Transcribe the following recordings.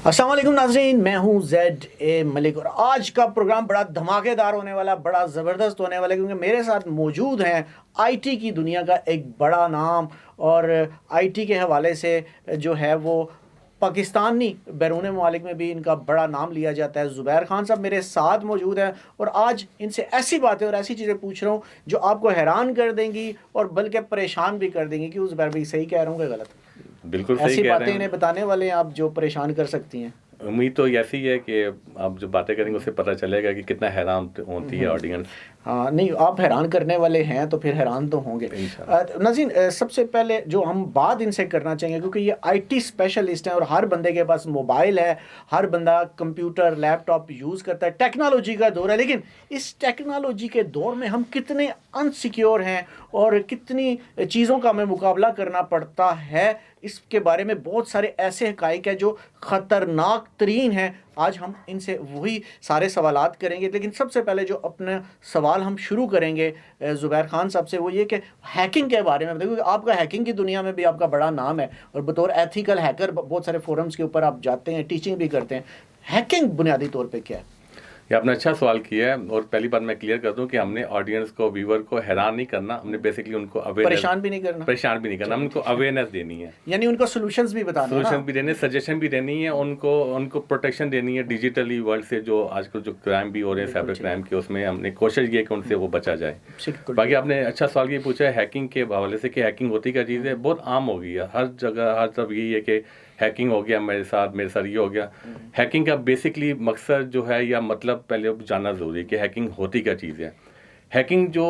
अस्सलाम वालेकुम नाज़रीन, मैं हूं ज़ैड ए मलिक और आज का प्रोग्राम बड़ा धमाकेदार होने वाला, बड़ा ज़बरदस्त होने वाला, क्योंकि मेरे साथ मौजूद हैं आईटी की दुनिया का एक बड़ा नाम। और आईटी के हवाले से जो है वो पाकिस्तानी बैरून ममालिक में भी इनका बड़ा नाम लिया जाता है। ज़ुबैर खान साहब मेरे साथ मौजूद हैं और आज इनसे ऐसी बातें और ऐसी चीज़ें पूछ रहा हूँ जो आपको हैरान कर देंगी और बल्कि परेशान भी कर देंगी। क्यों ज़ुबैर भाई, सही कह रहा हूँ कि गलत? बिल्कुल सही ऐसी कह रहे बातें हैं। इन्हें बताने वाले हैं आप जो परेशान कर सकती हैं। उम्मीद तो ऐसी है कि आप जो बातें करेंगे उससे पता चलेगा कि कितना हैरान होती है ऑडियंस। हाँ नहीं, आप हैरान करने वाले हैं तो फिर हैरान तो होंगे। नाज़रीन, सबसे पहले जो हम बात इनसे करना चाहेंगे, क्योंकि ये आईटी स्पेशलिस्ट हैं और हर बंदे के पास मोबाइल है, हर बंदा कंप्यूटर लैपटॉप यूज़ करता है, टेक्नोलॉजी का दौर है। लेकिन इस टेक्नोलॉजी के दौर में हम कितने अनसिक्योर हैं और कितनी चीज़ों का हमें मुकाबला करना पड़ता है, इसके बारे में बहुत सारे ऐसे हक़ाइक़ हैं जो ख़तरनाक तरीन हैं। आज हम इनसे वही सारे सवालात करेंगे। लेकिन सबसे पहले जो अपना सवाल हम शुरू करेंगे ज़ुबैर खान साहब से, वो ये कि हैकिंग के बारे में बताइए, क्योंकि आपका हैकिंग की दुनिया में भी आपका बड़ा नाम है और बतौर एथिकल हैकर बहुत सारे फोरम्स के ऊपर आप जाते हैं, टीचिंग भी करते हैं। हैकिंग बुनियादी तौर पे क्या है? ये आपने अच्छा सवाल किया है और पहली बात मैं क्लियर कर दूं कि हमने ऑडियंस को, व्यूअर को हैरान नहीं करना, हमने बेसिकली उनको अवेयरनेस, परेशान भी नहीं करना, हमने उनको अवेयरनेस देनी है, यानी उनको सॉल्यूशंस भी बताना है, सोल्यूशन भी देने, सजेशन भी देनी है, उनको प्रोटेक्शन देनी है डिजिटली वर्ल्ड से। जो आजकल जो क्राइम भी हो रहे हैं, साइबर क्राइम के, उसमें हमने कोशिश की है कि उनसे वो बचा जाए। बाकी आपने अच्छा सवाल ये पूछा है हैकिंग के हवाले से कि हैकिंग होती क्या चीज़ है। बहुत आम हो गई है हर जगह, हर तरफ यही है कि हैकिंग हो गया, मेरे साथ ये हो गया। हैकिंग का बेसिकली मकसद जो है या मतलब पहले जानना ज़रूरी है कि हैकिंग होती क्या चीज़ है। हैकिंग जो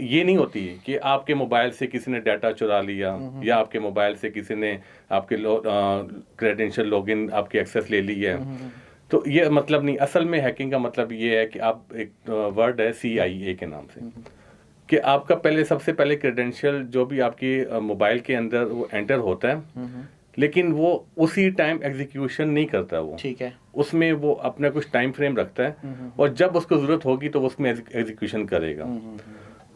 ये नहीं होती कि आपके मोबाइल से किसी ने डाटा चुरा लिया या आपके मोबाइल से किसी ने आपके क्रेडेंशियल लॉगिन आपकी एक्सेस ले ली है, तो ये मतलब नहीं। असल में हैकिंग का मतलब ये है कि आप, एक वर्ड है CIA के नाम से, कि आपका सबसे पहले क्रेडेंशियल जो भी आपकी मोबाइल के अंदर वो एंटर होता है, लेकिन वो उसी टाइम एग्जीक्यूशन नहीं करता। वो ठीक है, उसमें वो अपना कुछ टाइम फ्रेम रखता है और जब उसको ज़रूरत होगी तो वो उसमें एग्जीक्यूशन करेगा।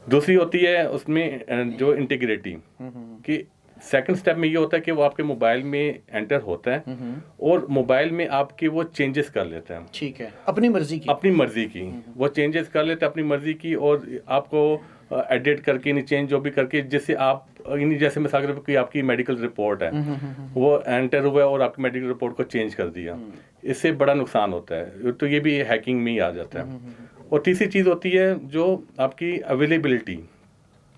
दूसरी होती है उसमें जो इंटीग्रिटी, कि सेकंड स्टेप में ये होता है कि वो आपके मोबाइल में एंटर होता है और मोबाइल में आपके वो चेंजेस कर लेता है। ठीक है, अपनी मर्जी की वो चेंजेस कर लेता है अपनी मर्जी की, और आपको एडिट करके, चेंज जो भी करके, जिससे आप जैसे मिसाल के कोई आपकी मेडिकल रिपोर्ट है, वो एंटर हुआ और आपकी मेडिकल रिपोर्ट को चेंज कर दिया, इससे बड़ा नुकसान होता है। तो ये भी हैकिंग में ही आ जाता है। और तीसरी चीज़ होती है जो आपकी अवेलेबिलिटी,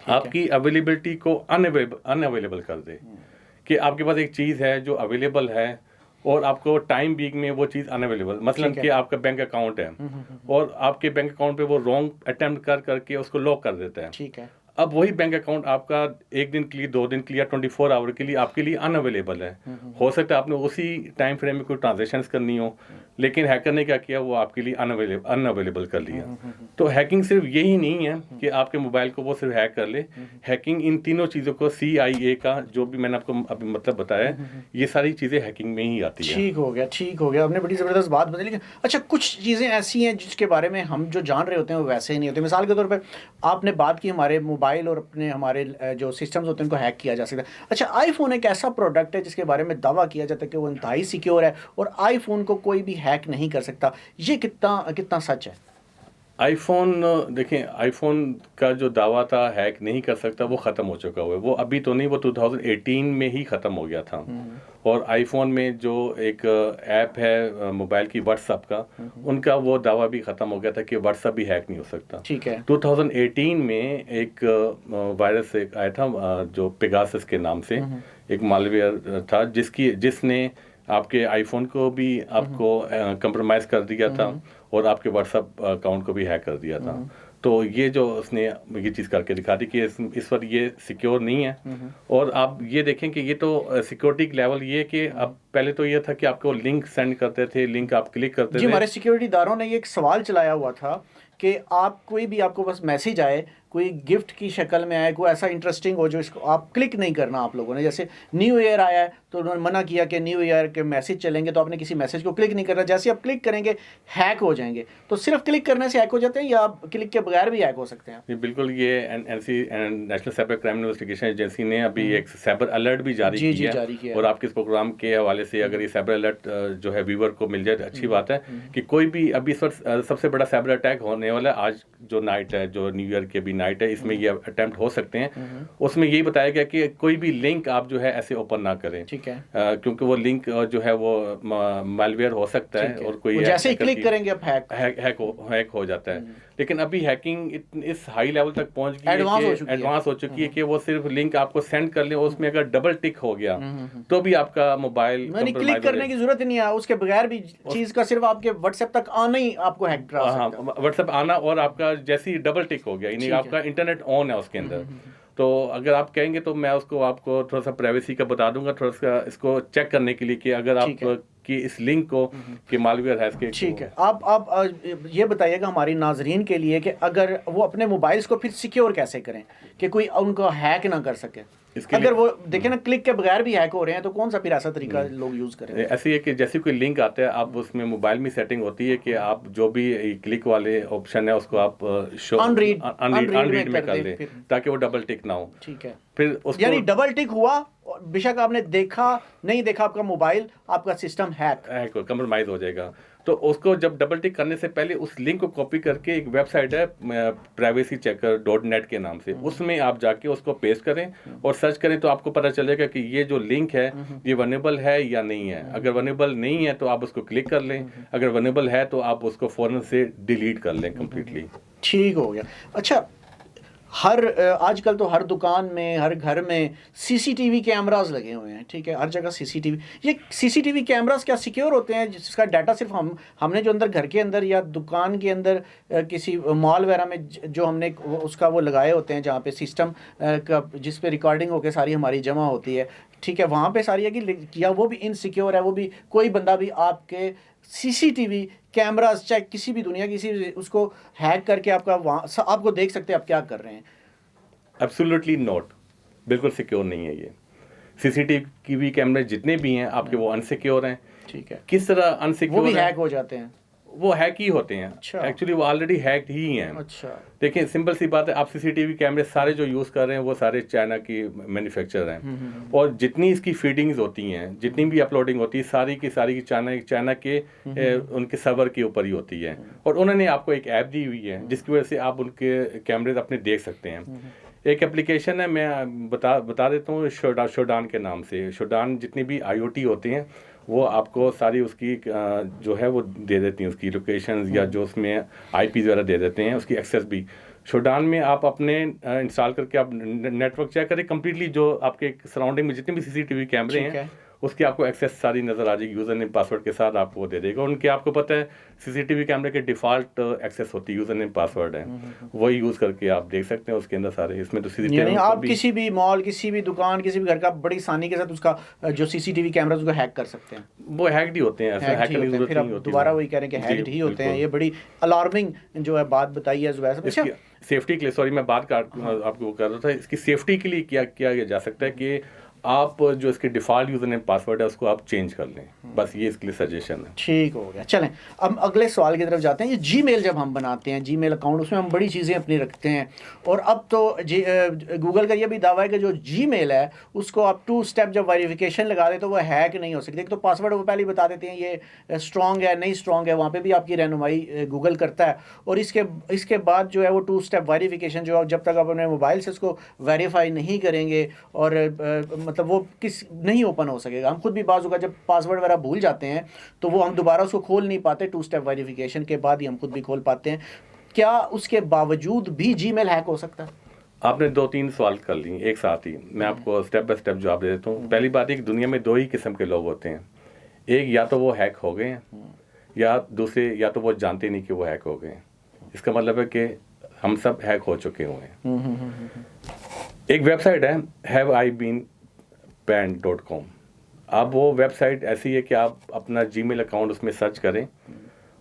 आपकी अवेलेबिलिटी को अनअवेलेबल कर दे, कि आपके पास एक चीज़ है जो अवेलेबल है और आपको टाइम बीइंग में वो चीज़ अनअवेलेबल, मतलब कि आपका बैंक अकाउंट है और आपके बैंक अकाउंट पे वो रॉन्ग अटेम्प्ट करके उसको लॉक कर देता है। ठीक है, अब वही बैंक अकाउंट आपका 1 दिन के लिए, 2 दिन के लिए, 24 आवर के लिए आपके लिए अनअवेलेबल है। हो सकता है आपने उसी टाइम फ्रेम में कोई ट्रांजेक्शन्स करनी हो, लेकिन हैकर ने क्या किया, वो आपके लिए अनअवेलेबल कर लिया। तो हैकिंग सिर्फ यही नहीं है कि आपके मोबाइल को वो सिर्फ हैक कर ले। हैकिंग इन तीनों चीज़ों को, CIA का जो भी मैंने आपको अभी मतलब बताया, ये सारी चीज़ें हैकिंग में ही आती है। ठीक हो गया, आपने बड़ी ज़बरदस्त बात बताई। लेकिन अच्छा, कुछ चीज़ें ऐसी हैं जिसके बारे में हम जो जान रहे होते हैं वो वैसे ही नहीं होते। मिसाल के तौर पे आपने बात की हमारे मोबाइल और अपने हमारे जो सिस्टम्स होते हैं उनको हैक किया जा सकता है। अच्छा, आईफोन एक ऐसा प्रोडक्ट है जिसके बारे में दावा किया जाता है कि वो इंतहाई सिक्योर है और आईफोन को कोई भी हैक नहीं कर सकता। ये कितना कितना सच है? आईफोन, देखें, आईफोन का जो दावा था हैक नहीं कर सकता, वो ख़त्म हो चुका हुआ है। वो अभी तो नहीं, वो 2018 में ही ख़त्म हो गया था। और आईफोन में जो एक ऐप है मोबाइल की, व्हाट्सएप का, उनका वो दावा भी ख़त्म हो गया था कि व्हाट्सएप भी हैक नहीं हो सकता। ठीक है, 2018 में एक वायरस एक आया था जो पेगासस के नाम से, एक मालवेयर था जिसने आपके आईफोन को भी आपको कंप्रोमाइज़ कर दिया था और आपके व्हाट्सएप अकाउंट को भी हैक कर दिया था। तो ये जो उसने ये चीज़ करके दिखा दी कि इस पर ये सिक्योर नहीं है। और आप ये देखें कि ये तो सिक्योरिटी लेवल ये कि अब, पहले तो ये था कि आपको लिंक सेंड करते थे, लिंक आप क्लिक करते थे। हमारे सिक्योरिटी दारों ने ये एक सवाल चलाया हुआ था कि आपको बस मैसेज आए, कोई गिफ्ट की शक्ल में आए, कोई ऐसा इंटरेस्टिंग हो जो इसको आप क्लिक नहीं करना। आप लोगों ने, जैसे न्यू ईयर आया है तो उन्होंने मना किया कि न्यू ईयर के मैसेज चलेंगे, तो आपने किसी मैसेज को क्लिक नहीं करना। जैसे आप क्लिक करेंगे हैक हो जाएंगे। तो सिर्फ क्लिक करने से हैक हो जाते हैं या आप क्लिक के बगैर भी हैक हो सकते हैं? बिल्कुल, ये national cyber crime investigation agency ने अभी एक साइबर अलर्ट भी जारी किया है। और आपके इस प्रोग्राम के हवाले हवाले से अगर ये साइबर अलर्ट जो है व्यूवर को मिल जाए तो अच्छी बात है कि कोई भी अभी इस वक्त सबसे बड़ा साइबर अटैक होने वाला है आज जो नाइट है, जो न्यू ईयर के भी नाइट है, इसमें ये अटेम्प्ट हो सकते हैं। उसमें यही बताया गया कि कोई भी लिंक आप जो है ऐसे ओपन ना करें, ठीक है, क्योंकि वो लिंक जो है वो मालवेयर हो सकता है और कोई जैसे ही क्लिक करेंगे आप हैक हो जाता है। लेकिन अभी हैकिंग इस हाई लेवल तक पहुंच गई है कि एडवांस हो चुकी है कि वो सिर्फ लिंक आपको सेंड कर ले, उसमें अगर डबल टिक हो गया तो भी आपका मोबाइल क्लिक करने की जरूरत ही नहीं है, उसके बगैर भी चीज का सिर्फ आपके व्हाट्सएप तक आना ही आपको हैक करा सकता है। हाँ, व्हाट्सएप आना और आपका जैसे ही डबल टिक हो गया, यानी आपका इंटरनेट ऑन है उसके अंदर। तो अगर आप कहेंगे तो मैं उसको आपको थोड़ा सा प्राइवेसी का बता दूंगा, थोड़ा सा इसको चेक करने के लिए कि अगर आप कि इस लिंक को कि मालवेयर है इसके। ठीक है, आप ये बताइएगा हमारी नाजरीन के लिए कि अगर वो अपने मोबाइल्स को फिर सिक्योर कैसे करें कि कोई उनको हैक ना कर सके। अगर वो देखें ना क्लिक के बगैर भी हैक हो रहे हैं तो कौन सा फिर ऐसा तरीका लोग यूज करें? ऐसे है कि जैसे कोई लिंक आता है, आप उसमें मोबाइल में सेटिंग होती है कि आप जो भी क्लिक वाले ऑप्शन है उसको आप शो अनरीड में कर दें ताकि वो डबल टिक ना हो। ठीक है, फिर उसको यानी डबल टिक हुआ, बेशक आपने देखा नहीं देखा, आपका मोबाइल आपका सिस्टम हैक कंप्रोमाइज हो जाएगा। तो उसको जब डबल टिक करने से पहले उस लिंक को कॉपी करके एक वेबसाइट है privacychecker.net के नाम से, उसमें आप जाके उसको पेस्ट करें और सर्च करें तो आपको पता चलेगा कि ये जो लिंक है ये वनेबल है या नहीं है। अगर वनेबल नहीं है तो आप उसको क्लिक कर लें, अगर वनेबल है तो आप उसको फौरन से डिलीट कर लें कम्प्लीटली। ठीक हो गया। अच्छा, आजकल तो हर दुकान में, हर घर में सीसीटीवी कैमरास लगे हुए हैं, ठीक है, हर जगह सीसीटीवी। ये सीसीटीवी कैमरास क्या सिक्योर होते हैं जिसका डाटा सिर्फ हमने जो अंदर घर के अंदर या दुकान के अंदर किसी मॉल वगैरह में जो हमने उसका वो लगाए होते हैं जहाँ पे सिस्टम का जिस पे रिकॉर्डिंग होकर सारी हमारी जमा होती है, ठीक है, वहाँ पे सारी है कि या वो भी इनसिक्योर है, वो भी कोई बंदा भी आपके सीसीटीवी कैमरास चाहे किसी भी दुनिया किसी उसको हैक करके आपका वहाँ आपको देख सकते हैं आप क्या कर रहे हैं? एब्सोल्युटली नॉट, बिल्कुल सिक्योर नहीं है ये। सीसीटीवी कैमरे जितने भी हैं आपके वो अनसिक्योर हैं। ठीक है, किस तरह अनसिक्योर? वो भी हैक हो जाते हैं? वो हैक ही होते हैं। अच्छा, एक्चुअली वो ऑलरेडी हैक्ड ही हैं। अच्छा, देखिए सिंपल सी बात है, आप सीसीटीवी कैमरे सारे जो यूज़ कर रहे हैं वो सारे चाइना की मैन्युफैक्चर हैं और जितनी इसकी फीडिंग्स होती हैं, जितनी भी अपलोडिंग होती है, सारी की चाइना के उनके सर्वर के ऊपर ही होती है। और उन्होंने आपको एक ऐप दी हुई है जिसकी वजह से आप उनके कैमरे अपने देख सकते हैं। एक एप्लीकेशन है, मैं बता देता हूँ, शोडान के नाम से। शोडान जितनी भी IoT होते हैं वो आपको सारी उसकी जो है वो दे देती हैं, उसकी लोकेशंस या जो उसमें IPs वगैरह दे देते हैं, उसकी एक्सेस भी। शोडान में आप अपने इंस्टॉल करके आप नेटवर्क चेक करें, कम्प्लीटली जो आपके सराउंडिंग में जितने भी सीसीटीवी कैमरे हैं उसकी आपको एक्सेस सारी नज़र आ जाएगी, यूज़र नेम पासवर्ड के साथ आपको वो दे देगा। उनके आपको पता है सीसीटीवी कैमरे के डिफ़ॉल्ट एक्सेस होती है, यूज़र नेम पासवर्ड है, वही यूज़ करके आप देख सकते हैं उसके अंदर सारे। इसमें तो सीसीटीवी आप किसी भी मॉल, किसी भी दुकान, किसी भी घर का बड़ी आसानी के साथ उसका जो सीसीटीवी कैमरा उसको हैक कर सकते हैं। वो हैक्ड ही होते हैं, ऐसा हैक करने की जरूरत नहीं होती। दोबारा वही कह रहे हैं कि हैक्ड ही होते हैं। ये बड़ी अलार्मिंग जो है बात बताई है जुबैर साहब। सेफ्टी के लिए, सॉरी मैं बात आपको कर रहा था, इसकी सेफ्टी के लिए क्या किया जा सकता है कि आप जो इसके डिफ़ॉल्ट यूज़र नेम पासवर्ड है उसको आप चेंज कर लें, बस ये इसके लिए सजेशन है। ठीक हो गया। चलें अब अगले सवाल की तरफ जाते हैं। ये जीमेल जब हम बनाते हैं, जीमेल अकाउंट, उसमें हम बड़ी चीज़ें अपनी रखते हैं और अब तो गूगल का ये भी दावा है कि जो जीमेल है उसको आप 2 स्टेप जब वेरिफिकेशन लगा दे तो वो हैक नहीं हो सकती। एक तो पासवर्ड वो पहले ही बता देते हैं ये स्ट्रॉन्ग है नहीं स्ट्रॉन्ग है, वहाँ पर भी आपकी रहनुमाई गूगल करता है। और इसके बाद जो है वो 2 स्टेप वेरिफिकेशन जो जब तक आप अपने मोबाइल से उसको वेरीफाई नहीं करेंगे और मतलब वो नहीं ओपन हो सकेगा। हम खुद भी बाज़ होगा जब पासवर्ड वगैरह भूल जाते हैं तो वो हम दोबारा उसको खोल नहीं पाते, 2 स्टेप वेरिफिकेशन के बाद ही हम खुद भी खोल पाते हैं। क्या उसके बावजूद भी जीमेल हैक हो सकता है? आपने 2-3 सवाल कर लिए एक साथ ही, मैं आपको स्टेप बाय स्टेप जवाब दे देता हूँ। पहली बात है कि दुनिया में 2 ही किस्म के लोग होते हैं, एक या तो वो हैक हो गए हैं या दूसरे या तो वो जानते नहीं कि वो हैक हो गए हैं। इसका मतलब है कि हम सब हैक हो चुके हुए हैं। एक वेबसाइट है haveibeenbanned.com। अब वो वेबसाइट ऐसी है कि आप अपना जीमेल अकाउंट उसमें सर्च करें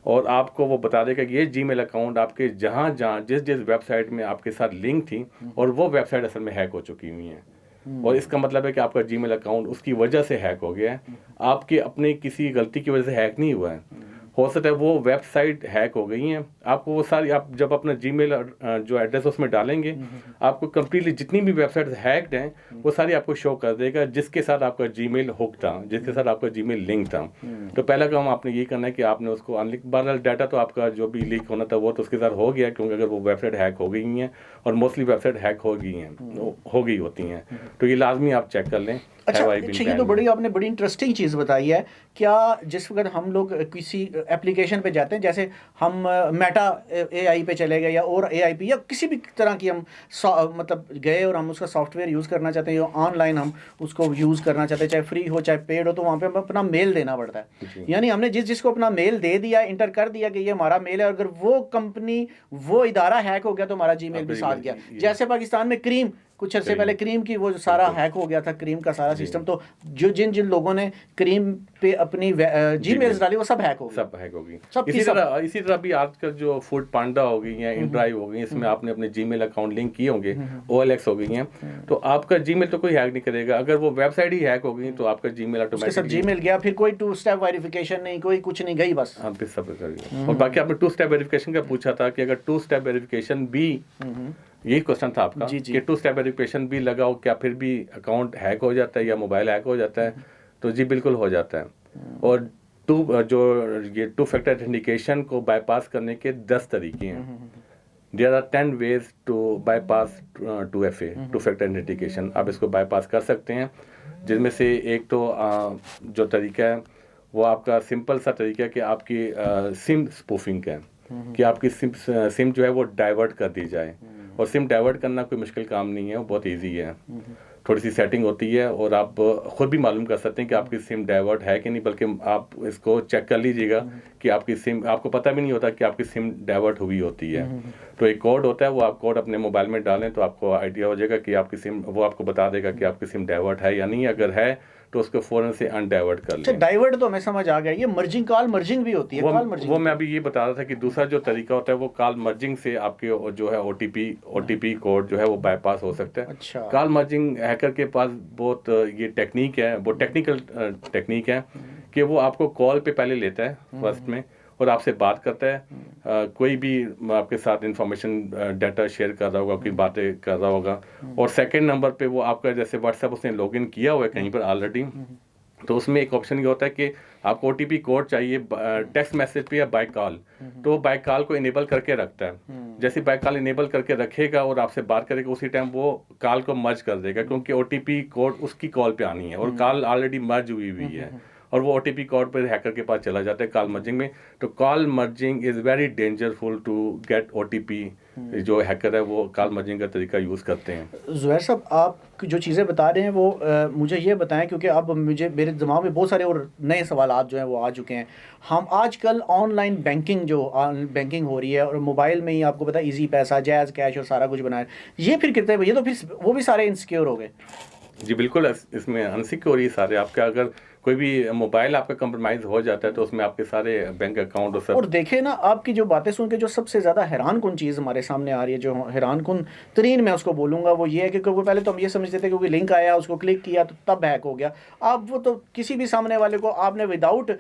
और आपको वो बता देगा कि ये जीमेल अकाउंट आपके जहाँ जिस वेबसाइट में आपके साथ लिंक थी और वो वेबसाइट असल में हैक हो चुकी हुई है। और इसका मतलब है कि आपका जीमेल अकाउंट उसकी वजह से हैक हो गया है, आपके अपने किसी गलती की वजह से हैक नहीं हुआ है। हो सकता है वो वेबसाइट हैक हो गई हैं, आपको वो सारी, आप जब अपना जीमेल जो एड्रेस उसमें डालेंगे आपको कंप्लीटली जितनी भी वेबसाइट हैक्ड हैं वो सारी आपको शो कर देगा जिसके साथ आपका जीमेल हुक था, जिसके साथ आपका जीमेल लिंक था। तो पहला काम आपने ये करना है कि आपने उसको अनलिंक, बहरहाल डाटा तो आपका जो भी लीक होना था वो तो उसके साथ हो गया, क्योंकि अगर वो वेबसाइट हैक हो गई हैं और मोस्टली वेबसाइट हैक हो गई होती हैं, तो ये लाजमी आप चेक कर लें। अच्छा, ये तो बड़ी आपने बड़ी इंटरेस्टिंग चीज़ बताई है। क्या जिस वक्त हम लोग किसी एप्लीकेशन पे जाते हैं, जैसे हम मेटा एआई पे चले गए या और एआई पे या किसी भी तरह की हम मतलब गए और हम उसका सॉफ्टवेयर यूज़ करना चाहते हैं या ऑनलाइन हम उसको यूज़ करना चाहते हैं, चाहे फ्री हो चाहे पेड हो, तो वहाँ पे हमें अपना मेल देना पड़ता है। यानी हमने जिसको अपना मेल दे दिया, इंटर कर दिया कि ये हमारा मेल है, अगर वो कंपनी वो इदारा हैक हो गया तो हमारा जीमेल भी साथ गया। जैसे पाकिस्तान में क्रीम कुछ अर्से पहले क्रीम की वो सारा हैक हो गया था, क्रीम का सारा सिस्टम। तो जो जिन लोगों ने क्रीम पे अपनी जीमेल्स डाली वो सब हैक हो गई। इसी तरह भी आजकल जो फूड पांडा हो गई हैं, इनड्राइव हो गई, इसमें आपने अपने जीमेल अकाउंट लिंक किए होंगे, OLX हो गई हैं, तो आपका जीमेल तो कोई हैक नहीं करेगा। अगर वो वेबसाइट ही हैक हो गई तो आपका जीमेल ऑटोमेटिक जीमेल गया, फिर कोई 2 स्टेप वेरिफिकेशन नहीं, कोई कुछ नहीं, गई बस। हाँ, सब कर गया। और बाकी आपने 2 स्टेप वेरिफिकेशन का पूछा था कि अगर 2 स्टेप वेरिफिकेशन भी, यही क्वेश्चन था आपका कि 2 स्टेप वेरिफिकेशन भी लगाओ, क्या फिर भी अकाउंट हैक हो जाता है या मोबाइल हैक हो जाता है? तो जी बिल्कुल हो जाता है। और ये 2 फैक्टर ऑथेंटिकेशन को बाईपास करने के 10 तरीके हैं। There are 10 ways to bypass 2FA, 2 factor authentication. आप इसको बाईपास कर सकते हैं, जिनमें से एक तो जो तरीका है वो आपका सिंपल सा तरीका है कि आपकी सिम स्पूफिंग का है, कि आपकी सिम जो है वो डाइवर्ट कर दी जाए। और सिम डाइवर्ट करना कोई मुश्किल काम नहीं है, वो बहुत इजी है। थोड़ी सी सेटिंग होती है और आप खुद भी मालूम कर सकते हैं कि आपकी सिम डाइवर्ट है कि नहीं, बल्कि आप इसको चेक कर लीजिएगा कि आपकी सिम, आपको पता भी नहीं होता कि आपकी सिम डाइवर्ट हुई होती है। तो एक कोड होता है, वो आप कोड अपने मोबाइल में डालें तो आपको आइडिया हो जाएगा कि आपकी सिम, वो आपको बता देगा कि आपकी सिम डाइवर्ट है या नहीं। अगर है तो उसको फौरन से अनडाइवर्ट कर लें। डाइवर्ट तो हमें समझ आ गया, ये मर्जिंग, कॉल मर्जिंग भी होती है। वो मैं अभी ये बता रहा था कि दूसरा जो तरीका होता है वो कॉल मर्जिंग से आपके जो है OTP कोड जो है वो बाईपास हो सकता है। अच्छा। कॉल मर्जिंग हैकर के पास बहुत ये टेक्निक है, वो टेक्निकल टेक्निक है कि वो आपको कॉल पे पहले लेता है फर्स्ट में और आपसे बात करता है। कोई भी आपके साथ इंफॉर्मेशन डाटा शेयर कर रहा होगा, कोई बातें कर रहा होगा, और सेकंड नंबर पे वो आपका जैसे व्हाट्सएप उसने लॉगिन किया हुआ है कहीं पर ऑलरेडी, तो उसमें एक ऑप्शन ये होता है कि आपको OTP कोड चाहिए टेक्स्ट मैसेज पे या बाय कॉल, तो बाय कॉल को इनेबल करके रखता है। जैसे बाय कॉल इनेबल करके रखेगा और आपसे बात करेगा, उसी टाइम वो कॉल को मर्ज कर देगा, क्योंकि OTP कोड उसकी कॉल पे आनी है और कॉल ऑलरेडी मर्ज हुई है और वो OTP कोड पर हैकर के पास चला जाता है कॉल मर्जिंग में। तो call merging is very dangerful to get OTP। जो हैकर है वो कॉल मर्जिंग का तरीका यूज़ करते हैं। ज़ुहैर साहब, आप जो चीज़ें बता रहे हैं वो मुझे ये बताएं, क्योंकि अब मेरे दिमाग में बहुत सारे और नए सवाल जो हैं वो आ चुके हैं। हम आजकल ऑनलाइन बैंकिंग हो रही है और मोबाइल में ही आपको पता है इजी पैसा, जैज़ कैश और सारा कुछ बनाया, ये फिर कितने, ये तो फिर वो भी सारे इनसिक्योर हो गए। जी बिल्कुल, इसमें अनसिक्योर ही सारे आपका, अगर कोई भी मोबाइल आपका कंप्रोमाइज़ हो जाता है तो उसमें आपके सारे बैंक अकाउंट और सब। और देखे ना, आपकी जो बातें सुन के जो सबसे ज़्यादा हैरान कुन चीज़ हमारे सामने आ रही है, जो हैरान कुन तरीन मैं उसको बोलूँगा, वो ये है कि पहले तो हम ये समझते थे क्योंकि लिंक आया उसको क्लिक किया तो तब हैक हो गया। अब वो तो किसी भी सामने वाले को आपने विदाउट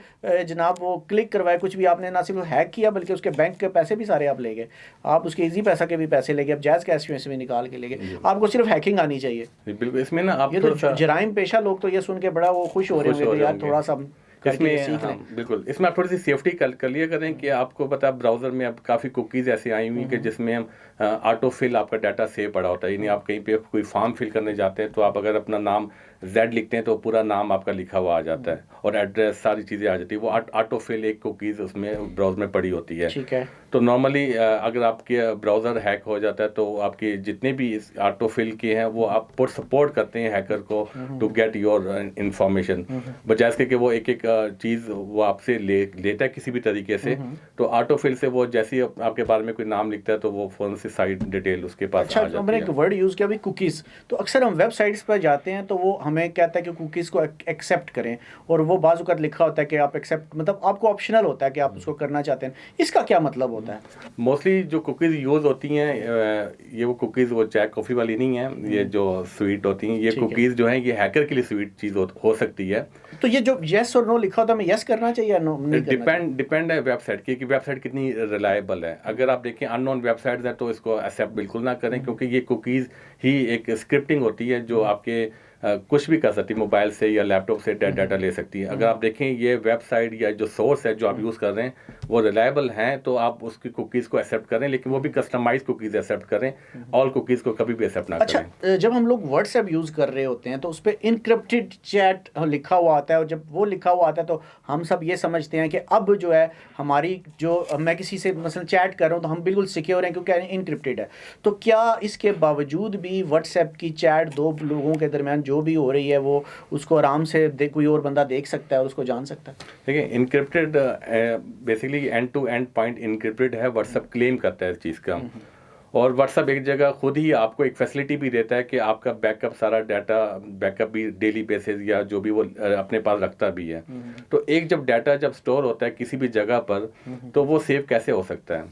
जनाब वो क्लिक करवाए कुछ भी, आपने ना सिर्फ हैक किया बल्कि उसके बैंक के पैसे भी सारे आप ले गए, आप उसके ईजी पैसा के भी पैसे ले गए, अब जायज़ कैश में से भी निकाल के ले गए। आपको सिर्फ हैकिंग आनी चाहिए। बिल्कुल, इसमें ना आप ये तो जराइम पेशा लोग तो ये सुन के बड़ा वो खुश हो रहे होंगे यार, थोड़ा सा इसमें। हाँ बिल्कुल, इसमें आप थोड़ी सी सेफ्टी कर लिया करें कि आपको पता है ब्राउज़र में अब काफ़ी कुकीज़ ऐसी आई हुई कि जिसमें हम ऑटो फिल आपका डाटा सेव पड़ा होता है। यानी आप कहीं पे कोई फॉर्म फिल करने जाते हैं तो आप अगर अपना नाम Z लिखते हैं तो पूरा नाम आपका लिखा हुआ आ जाता है और एड्रेस सारी चीज़ें आ जाती है। वो ऑटो फिल एक कुकीज़ उसमें ब्राउज़र में पड़ी होती है। ठीक है। तो नॉर्मली अगर आपके ब्राउज़र हैक हो जाता है तो आपके जितने भी ऑटो फिल किए हैं वो आप सपोर्ट करते हैं हैकर को टू गेट योर इंफॉर्मेशन, बजाय कि वो एक एक चीज़ वो आपसे लेता है किसी भी तरीके से। तो ऑटो फिल से वो जैसे ही आपके बारे में कोई नाम लिखता है तो वो फ़ौरन से साइड डिटेल उसके पास आ जाती है। मैंने एक वर्ड यूज़ किया अभी, कुकीज़। तो अक्सर हम वेबसाइट्स पर जाते हैं तो वो हमें कहता है कि कुकीज़ को एक्सेप्ट करें, और वो बाज़ वक़्त लिखा होता है कि आप एक्सेप्ट, मतलब आपको ऑप्शनल होता है कि आप उसको करना चाहते हैं, इसका क्या मतलब होता है? मोस्टली जो कुकीज़ यूज़ होती हैं, ये वो कुकीज़ वो चाय कॉफ़ी वाली नहीं है, ये जो स्वीट होती हैं, ये कुकीज़ जो हैं ये हैकर के लिए स्वीट चीज़ हो सकती है। तो ये जो येस और नो लिखा होता है, हमें येस करना चाहिए या नो नहीं करना चाहिए? डिपेंड है वेबसाइट की, कि वेबसाइट कितनी रिलायबल है। अगर आप देखें अननोन वेबसाइट्स हैं तो इसको एक्सेप्ट बिल्कुल ना करें, क्योंकि ये कुकीज़ ही एक स्क्रिप्टिंग होती है जो आपके कुछ भी कर सकती है, मोबाइल से या लैपटॉप से डाटा ले सकती है। अगर आप देखें ये वेबसाइट या जो सोर्स है जो आप यूज़ कर रहे हैं वो रिलायबल हैं तो आप उसकी कुकीज़ को एक्सेप्ट करें, लेकिन वो भी कस्टमाइज कुकीज़ एक्सेप्ट करें, ऑल कुकीज़ को कभी भी एक्सेप्ट ना करें। अच्छा, जब हम लोग व्हाट्सएप यूज़ कर रहे होते हैं तो उस पर इनक्रिप्टेड चैट लिखा हुआ आता है, और जब वो लिखा हुआ आता है तो हम सब ये समझते हैं कि अब जो है हमारी जो मैं किसी से मसलन चैट कर रहा हूँ तो हम बिल्कुल सिक्योर हैं क्योंकि इनक्रिप्टेड है। तो क्या इसके बावजूद भी व्हाट्सएप की चैट दो लोगों के दरमियान जो भी हो रही है वो उसको आराम से कोई और बंदा देख सकता है और उसको जान सकता है? देखिए, encrypted basically end to end point encrypted है, व्हाट्सएप क्लेम करता है इस चीज़ का। और व्हाट्सएप एक जगह खुद ही आपको एक फैसिलिटी भी देता है कि आपका बैकअप, सारा डाटा बैकअप भी डेली बेसिस या जो भी वो अपने पास रखता भी है। तो एक जब डाटा जब स्टोर होता है किसी भी जगह पर, तो वो सेव कैसे हो सकता है?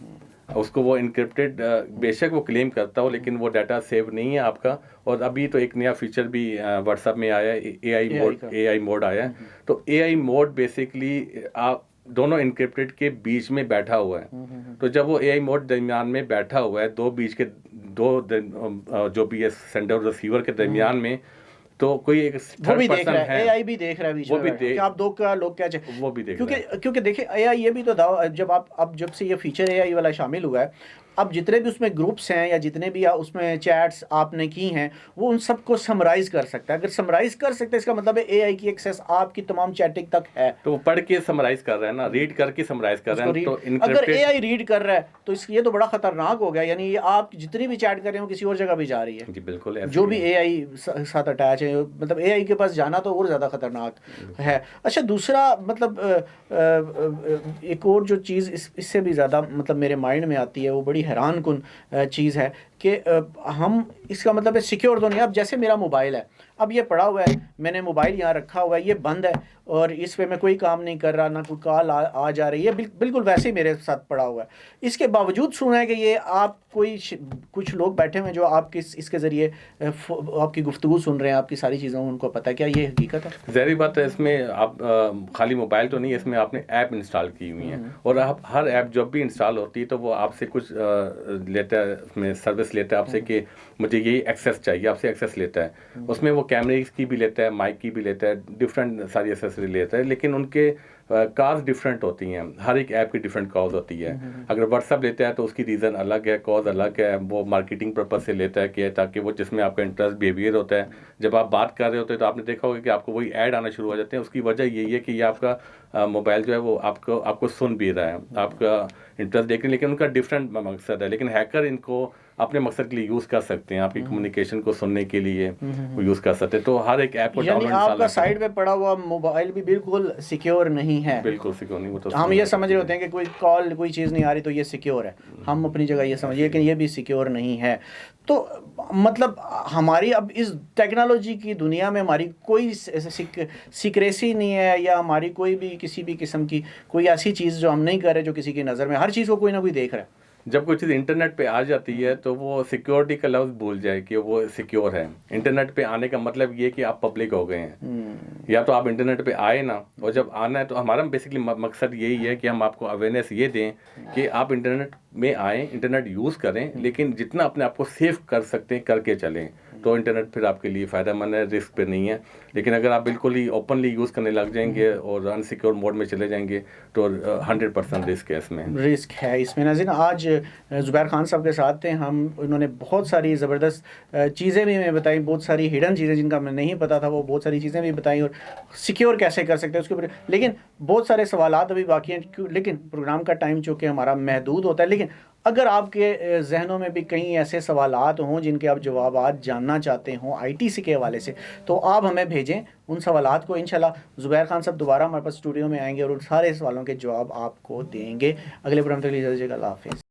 उसको वो इनक्रिप्टेड बेशक वो क्लेम करता हो, लेकिन वो डाटा सेव नहीं है आपका। और अभी तो एक नया फीचर भी व्हाट्सएप में आया है, एआई मोड आया है। तो एआई मोड बेसिकली आप दोनों इनक्रिप्टेड के बीच में बैठा हुआ है। तो जब वो एआई मोड दरमियान में बैठा हुआ है, जो भी है सेंडर और रिसीवर के दरमियान में, तो कोई एक वो भी थर्ड देख रहा पर्सन है, है, एआई भी देख रहा है बीच वो में भी बैठ के देख, कि आप दो का लोग क्या वो भी देख रहा है। क्योंकि देखिए एआई ये भी तो दावा, जब से ये फीचर एआई वाला शामिल हुआ है, अब जितने भी उसमें ग्रुप्स हैं या जितने भी उसमें चैट्स आपने की हैं वो उन सबको समराइज कर सकता है। अगर समराइज कर सकता है इसका मतलब है एआई की एक्सेस आपकी तमाम चैटिंग तक है। तो वो पढ़ के समराइज कर रहा है ना, रीड करके समराइज कर रहा है। तो अगर इनक्रिप्टेड, एआई रीड कर रहा है तो ये तो बड़ा खतरनाक हो गया, यानी ये आप जितनी भी चैट कर रहे हो किसी और जगह भी जा रही है। जी बिल्कुल ऐसे जो ही भी है। एआई साथ अटैच है, मतलब एआई के पास जाना तो और ज़्यादा खतरनाक है। अच्छा, दूसरा मतलब एक और जो चीज़ इससे भी ज़्यादा मतलब मेरे माइंड में आती है, वो बड़ी हैरान कुन चीज़ है कि हम इसका मतलब है सिक्योर तो नहीं। अब जैसे मेरा मोबाइल है, अब ये पड़ा हुआ है, मैंने मोबाइल यहाँ रखा हुआ है, ये बंद है और इस पे मैं कोई काम नहीं कर रहा, ना कोई कॉल आ जा रही है, बिल्कुल वैसे ही मेरे साथ पड़ा हुआ है। इसके बावजूद सुना है कि ये आप कुछ लोग बैठे हुए हैं जो आपके इसके ज़रिए आपकी गुफ्तगू सुन रहे हैं, आपकी सारी चीज़ें उनको पता है। क्या ये हकीकत है? ज़ाहिर बात है, इसमें आप खाली मोबाइल तो नहीं, इसमें आपने ऐप इंस्टॉल की हुई है, और आप हर ऐप जब भी इंस्टॉल होती है तो वो आपसे कुछ लेता है, उसमें सर्विस लेता है आपसे कि मुझे ये एक्सेस चाहिए, आपसे एक्सेस लेता है। उसमें वो कैमरे की भी लेता है, माइक की भी लेता है, डिफरेंट सारी एक्सेसरी लेता है, लेकिन उनके कॉज डिफरेंट होती हैं। हर एक ऐप की डिफरेंट कॉज होती है। अगर व्हाट्सअप लेता है तो उसकी रीज़न अलग है, कॉज अलग है, वो मार्केटिंग पर्पज़ से लेता है कि ताकि वो जिसमें आपका इंटरेस्ट बिहेवियर होता है, जब आप बात कर रहे होते हैं तो आपने देखा होगा कि आपको वही ऐड आना शुरू हो जाते हैं। उसकी वजह यही है कि ये आपका मोबाइल जो है वो आपको सुन भी रहा है, आपका इंटरेस्ट देख रहे हैं, लेकिन उनका डिफरेंट मकसद है। लेकिन हैकर इनको अपने मकसद के लिए यूज़ कर सकते हैं, आपकी कम्युनिकेशन को सुनने के लिए वो यूज़ कर सकते हैं। तो हर एक ऐप को यानी डाउनलोड आपका साइड पे पड़ा हुआ मोबाइल भी बिल्कुल सिक्योर नहीं है। बिल्कुल सिक्योर नहीं। वो तो हम ये समझ रहे होते हैं कि कोई कॉल कोई चीज़ नहीं आ रही तो ये सिक्योर है, हम अपनी जगह ये समझिए, लेकिन ये भी सिक्योर नहीं है। तो मतलब हमारी अब इस टेक्नोलॉजी की दुनिया में हमारी कोई सीक्रेसी नहीं है, या हमारी कोई भी किसी भी किस्म की कोई ऐसी चीज़ जो हम नहीं कर रहे जो किसी की नज़र में, हर चीज़ को कोई ना कोई देख रहा है। जब कोई चीज़ इंटरनेट पे आ जाती है तो वो सिक्योरिटी का लफ्ज़ भूल जाए कि वो सिक्योर है। इंटरनेट पे आने का मतलब ये कि आप पब्लिक हो गए हैं। या तो आप इंटरनेट पे आए ना, और जब आना है तो हमारा बेसिकली मकसद यही है कि हम आपको अवेयरनेस ये दें कि आप इंटरनेट में आएँ, इंटरनेट यूज़ करें, लेकिन जितना अपने आप को सेफ कर सकते हैं करके चलें, तो इंटरनेट फिर आपके लिए फ़ायदेमंद है, रिस्क पे नहीं है। लेकिन अगर आप बिल्कुल ही ओपनली यूज़ करने लग जाएंगे और अनसिक्योर मोड में चले जाएंगे तो 100% रिस्क है इसमें। रिस्क है इसमें। नाज़रीन, आज ज़ुबैर खान साहब के साथ थे हम, उन्होंने बहुत सारी ज़बरदस्त चीज़ें भी हमें बताई, बहुत सारी हिडन चीज़ें जिनका हमें नहीं पता था, वो बहुत सारी चीज़ें भी बताई, और सिक्योर कैसे कर सकते हैं उसके ऊपर। लेकिन बहुत सारे सवालात अभी बाकी हैं, लेकिन प्रोग्राम का टाइम चूँकि हमारा महदूद होता है। लेकिन अगर आपके जहनों में भी कहीं ऐसे सवालात हों जिनके आप जवाबात जानना चाहते हों आईटीसी के हवाले से, तो आप हमें भेजें उन सवालात को। इंशाल्लाह ज़ुबैर खान साहब दोबारा हमारे पास स्टूडियो में आएंगे और उन सारे सवालों के जवाब आपको देंगे। अगले प्रोग्राम तक लीजिए, अल्लाह हाफ़िज़।